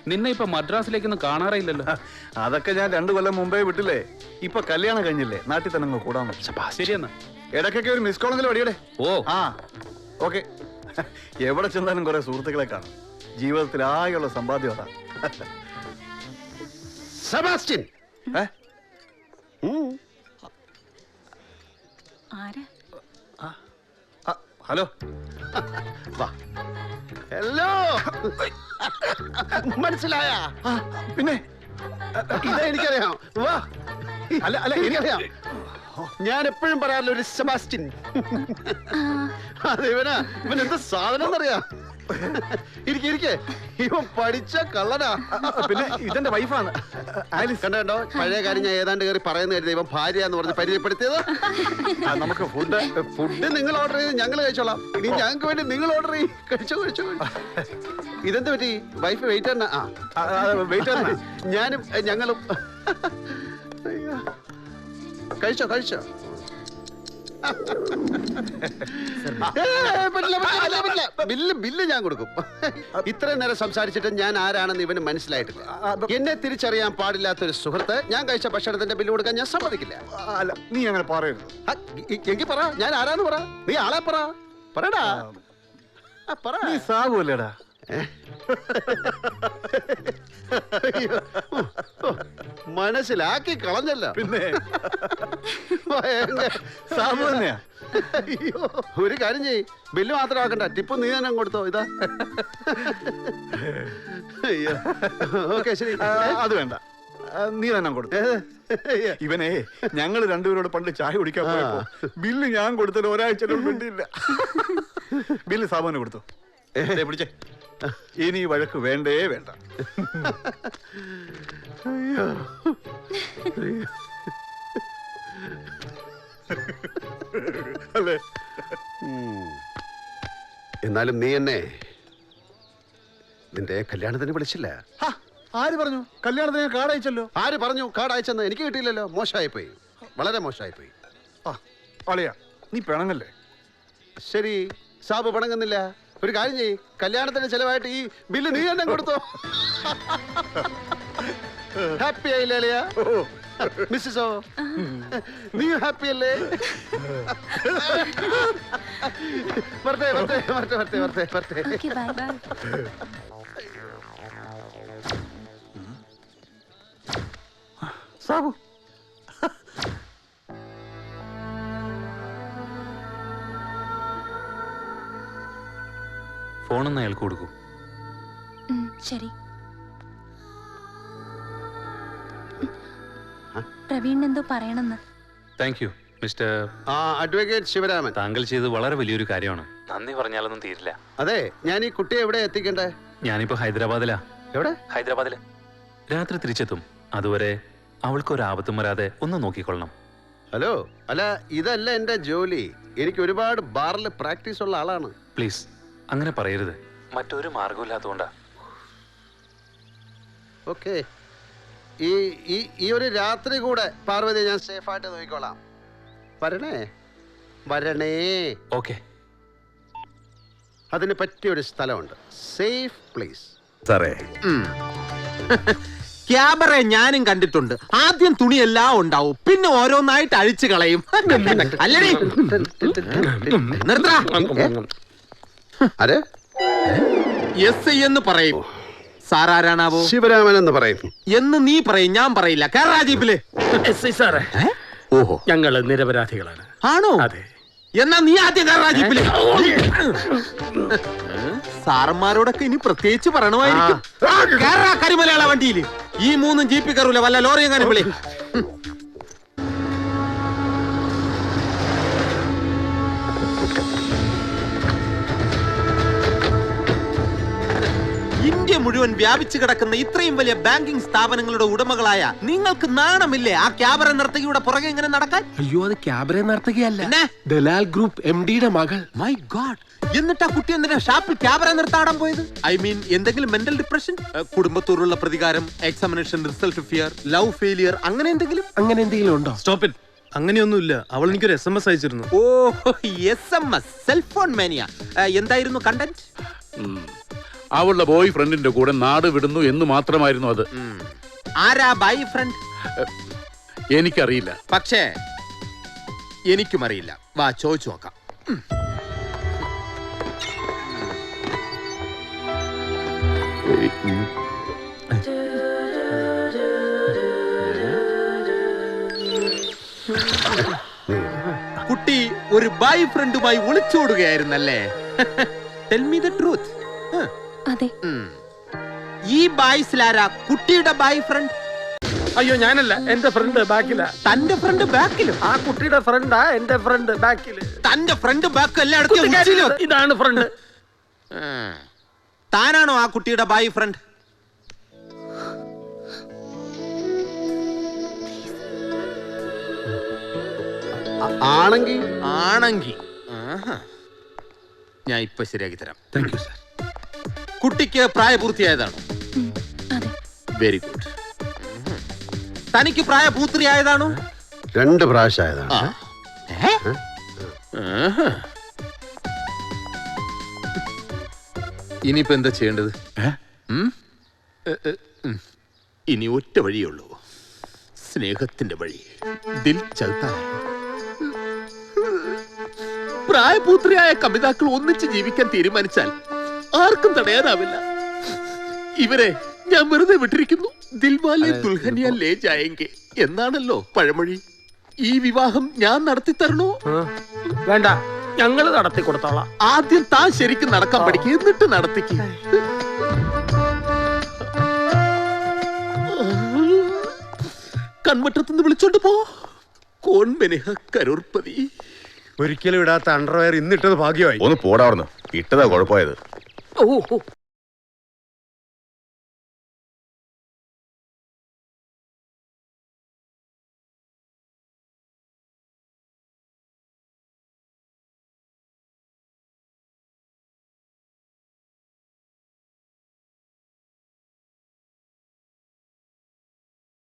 നിന്നെ ഇപ്പൊ മദ്രാസിലേക്കൊന്നും കാണാറില്ലല്ലോ. അതൊക്കെ ഞാൻ 2 കൊല്ലം മുമ്പേ വിട്ടില്ലേ. ഇപ്പൊ കല്യാണം കഴിഞ്ഞില്ലേ, നാട്ടിൽ തന്നെ അങ്ങ് കൂടാൻ. ശരിയെന്നാ, ഇടയ്ക്കൊക്കെ ഒരു മിസ് കോളെങ്കിലും അടിയടെ. ഓ ആ ഓക്കെ. എവിടെ ചെന്നാലും കുറെ സുഹൃത്തുക്കളെ കാണും. ജീവിതത്തിൽ ആകെയുള്ള സമ്പാദ്യം അതാണ്. സെബാസ്റ്റ്യൻ. ഹലോ. ഹലോ, മനസ്സിലായ? പിന്നെ ഇതാ എനിക്കറിയാം. വാ. അല്ല അല്ല എനിക്കറിയാം. ഞാൻ എപ്പോഴും പറയാറില്ല ഒരു സെബാസ്റ്റ്യൻ. അതെ, ഇവൻ എന്ത് സാധനം എന്നറിയാം. ഇരിക്കെ, ഇവൻ പഠിച്ച കള്ളനാ. പിന്നെ ഇതെന്റെ വൈഫാണ് ആലിസ്. കണ്ടോ, പഴയ കാര്യം ഞാൻ ഏതാണ്ട് കയറി പറയുന്ന കരുതി ഇവൻ ഭാര്യ എന്ന് പറഞ്ഞ് പരിചയപ്പെടുത്തിയത്. നമുക്ക് ഫുഡ് നിങ്ങൾ ഓർഡർ ചെയ്ത് ഞങ്ങൾ കഴിച്ചോളാം. ഇനി ഞങ്ങൾക്ക് വേണ്ടി നിങ്ങൾ ഓർഡർ ചെയ്യും. കഴിച്ചോ. ഇതെന്ത് പറ്റി? വൈഫ് വെയിറ്റ് ഞാനും ഞങ്ങളും കഴിച്ചോ. ബില്ല് ഞാൻ കൊടുക്കും. ഇത്രയും നേരം സംസാരിച്ചിട്ട് ഞാൻ ആരാണെന്ന് ഇവന് മനസ്സിലായിട്ടില്ല. എന്നെ തിരിച്ചറിയാൻ പാടില്ലാത്തൊരു സുഹൃത്ത് ഞാൻ കഴിച്ച ഭക്ഷണത്തിന്റെ ബില്ല് കൊടുക്കാൻ ഞാൻ സമ്മതിക്കില്ല. അല്ല, നീ അങ്ങനെ പറയരുത്. എങ്കിൽ പറ, ഞാൻ ആരാന്ന് പറ. നീ ആളെ പറടാ. നീ സാബുല്ലേടാ? മനസ്സിലാക്കി കളഞ്ഞല്ല. പിന്നെ സാബു തന്നെയാ. അയ്യോ, ഒരു കാര്യം ചെയ്യ്, ബില്ല് മാത്രം ആക്കണ്ട, ടിപ്പ് നീ തന്നെ കൊടുത്തോ. ഇതാ. അയ്യോ, ഓക്കെ, ശരി. അത് വേണ്ട, നീ തന്നെ കൊടുത്തു. ഇവനെ ഞങ്ങൾ രണ്ടുപേരോട് പണ്ട് ചായ കുടിക്കാൻ പോയപ്പോ ബില്ല് ഞാൻ കൊടുത്തത് ഒരാഴ്ചയോട് വേണ്ടിയില്ല. ബില്ല് സാബുവിന് കൊടുത്തു. പിടിച്ചേ. ഇനി വഴക്ക് വേണ്ടേ വേണ്ട. അല്ലേ? എന്നാലും നീ എന്നെ നിന്റെ കല്യാണത്തിന് വിളിച്ചില്ല. ആര് പറഞ്ഞു? കല്യാണത്തിന് കാർഡ് അയച്ചല്ലോ. ആര് പറഞ്ഞു കാർഡ് അയച്ചെന്ന്? എനിക്ക് കിട്ടിയില്ലല്ലോ. മോശമായിപ്പോയി, വളരെ മോശമായിപ്പോയി. അളിയാ, നീ പിണങ്ങല്ലേ? ശരി, സാബ് പിണങ്ങുന്നില്ല. ഒരു കാര്യം ചെയ്യ്, കല്യാണത്തിന് ചെലവായിട്ട് ഈ ബില്ല് നീ തന്നെ കൊടുത്തോ. ഹാപ്പി ആയില്ലേ അളിയാ? മിസ്സോ, നീ ഹാപ്പി അല്ലേ? വരട്ടെ. സാബു, ഫോണൊന്ന് അയാൾക്ക് കൊടുക്കൂ. ശരി. പ്രവീൺ എന്തോ പറയണമെന്ന്. Thank you mister advocate Sivaraman. താങ്കൾ ചെയ്ത് വളരെ വലിയൊരു കാര്യമാണ്. നന്ദി പറഞ്ഞാലൊന്നും തീരില്ല. അതെ, ഞാൻ ഈ കുട്ടിയെ എവിടെ എത്തിക്കണ്ടേ? ഞാനിപ്പോ ഹൈദരാബാദിലാ. എവിടെ? ഹൈദരാബാദില്. രാത്രി തിരിച്ചെത്തും. അതുവരെ അവൾക്കൊരാപത്തും വരാതെ ഒന്ന് നോക്കിക്കൊള്ളണം. ഹലോ, അല്ല, ഇതല്ല എന്റെ ജോലി. എനിക്ക് ഒരുപാട് ബാറിൽ പ്രാക്ടീസ് ഉള്ള ആളാണ്. പ്ലീസ് അങ്ങനെ പറയരുത്. മറ്റൊരു മാർഗമില്ലാത്തതുകൊണ്ടാ. ഓക്കെ, ഈ ഒരു രാത്രി കൂടെ പാർവതി ഞാൻ സേഫായിട്ട് നോക്കിക്കോളാം. വരണേ. ഓക്കെ. അതിന് പറ്റിയൊരു സ്ഥലമുണ്ട്, സേഫ് പ്ലേസ്. സാറേ, ക്യാമറ ഞാനും കണ്ടിട്ടുണ്ട്. ആദ്യം തുണിയെല്ലാം ഉണ്ടാവും, പിന്നെ ഓരോന്നായിട്ട് അഴിച്ചു കളയും. അല്ലേ? നിർത്തടാ. ആര്? എസ് എന്ന് പറയും. സാറാരാണാവോ? ശിവരാമൻ എന്ന് പറയും. എന്ന് നീ പറയും, ഞാൻ പറയില്ല. കേരള ജീപ്പില്. സാറേ, ഓഹോ, ഞങ്ങള് നിരപരാധികളാണ്. ആണോ? അതെ. എന്നാ നീ ആദ്യം കേരള ജീപ്പില്. സാറന്മാരോടൊക്കെ ഇനി പ്രത്യേകിച്ച് പറയണമായിരിക്കും. കേരള കരിമലയാള വണ്ടിയില് ഈ 3 ജീപ്പിൽ കയറൂല, വല്ല ലോറി എങ്ങാനും വിളി. ഇന്ത്യ മുഴുവൻ വ്യാപിച്ചു കിടക്കുന്ന ഇത്രയും വലിയ ബാങ്കിംഗ് സ്ഥാപനങ്ങളുടെ ഉടമകളായ നിങ്ങൾക്ക് നാണമില്ലേ ആ ക്യാബറ നർത്തകിയുടെ പുറകെ ഇങ്ങനെ നടക്കാൻ? അയ്യോ, അത് ക്യാബറ നർത്തകിയല്ല, പിന്നെ ദലാൽ ഗ്രൂപ്പ് MD-യുടെ മകൾ. My God. എന്നിട്ട് ആ കുട്ടി എന്തിനാ ഷാപ്പിൽ ക്യാബറ നിർത്താടാൻ പോയത്? ഐ മീൻ, എന്തെങ്കിലും മെന്റൽ ഡിപ്രഷൻ, കുടുംബത്തോടുള്ള പ്രതികാരം, examination result fear, love failure, അങ്ങനെ എന്തെങ്കിലും ഉണ്ടോ? Stop it. അങ്ങനെയൊന്നുമില്ല. അവൾ എനിക്കൊരു SMS അയച്ചിരുന്നു. ഓ, SMS, സെൽഫോൺ മാനിയ. എന്തായിരുന്നു കണ്ടന്റ്? അവളുടെ ബോയ് ഫ്രണ്ടിന്റെ കൂടെ നാട് വിടുന്നു എന്ന് മാത്രമായിരുന്നു അത്. ആരാ ബൈ ഫ്രണ്ട്? എനിക്കറിയില്ല. പക്ഷേ എനിക്കും അറിയില്ല. വാ ചോദിച്ചു നോക്കാം. കുട്ടി ഒരു ബൈ ഫ്രണ്ടുമായി ഒളിച്ചോടുകയായിരുന്നല്ലേ? Tell me the truth. അതെ. ഈ ബായ്സിലാരാ കുട്ടിയുടെ ബൈ ഫ്രണ്ട്? അയ്യോ ഞാനല്ല, എന്റെ ഫ്രണ്ട് ബാക്കില. തന്റെ ഫ്രണ്ട് ബാക്കിലും? ആ കുട്ടിയുടെ ഫ്രണ്ടാ എന്റെ ഫ്രണ്ട് ബാക്കില്. തന്റെ ഫ്രണ്ട് ബാക്ക് എല്ലായിടത്തും. ഇതാണ് ഫ്രണ്ട്. താനാണോ ആ കുട്ടിയുടെ ബൈ ഫ്രണ്ട്? ആണെങ്കിൽ ആണെങ്കിൽ ഞാൻ ഇപ്പൊ ശരിയാക്കി തരാം. Thank you sir. കുട്ടിക്ക് പ്രായപൂർത്തിയായതാണോ? അതെ. Very good. തനിക്ക് പ്രായപൂർത്തിയായതാണോ? 2 പ്രാവശ്യമായതാണ്. ഇനിയിപ്പോ എന്താ ചെയ്യേണ്ടത്? ഇനി ഒറ്റ വഴിയുള്ളൂ, സ്നേഹത്തിന്റെ വഴി. ദിൽ ചൽത്താ ഹൈ. പ്രായപൂത്രിയായ കമിതാക്കൾ ഒന്നിച്ച് ജീവിക്കാൻ തീരുമാനിച്ചാൽ ആർക്കും തടയാനാവില്ല. ഇവരെ ഞാൻ വെറുതെ വിട്ടിരിക്കുന്നു. ദിൽവാലെ ദുൽഹനിയ ലേ ജായെങ്കെ എന്നാണല്ലോ പഴമൊഴി. ഈ വിവാഹം ഞാൻ നടത്തി തരണോ? വേണ്ട, ഞങ്ങള് നടത്തി കൊടുത്തോളാം. ആദ്യം താൻ ശരിക്കും നടക്കാൻ പഠിക്കുക, എന്നിട്ട് നടത്തിക്ക്. കൺവട്ടത്തുനിന്ന് വിളിച്ചോണ്ട് പോ. കോൺ മെനഹ കരോർപ്പതി. ഒരിക്കലും ഇടാത്ത അണ്ടർവെയർ ഇന്നിട്ടത് ഭാഗ്യമായി. ഒന്ന് പോടാർന്ന് ഇട്ടതാ കുഴപ്പമായത്. ഓ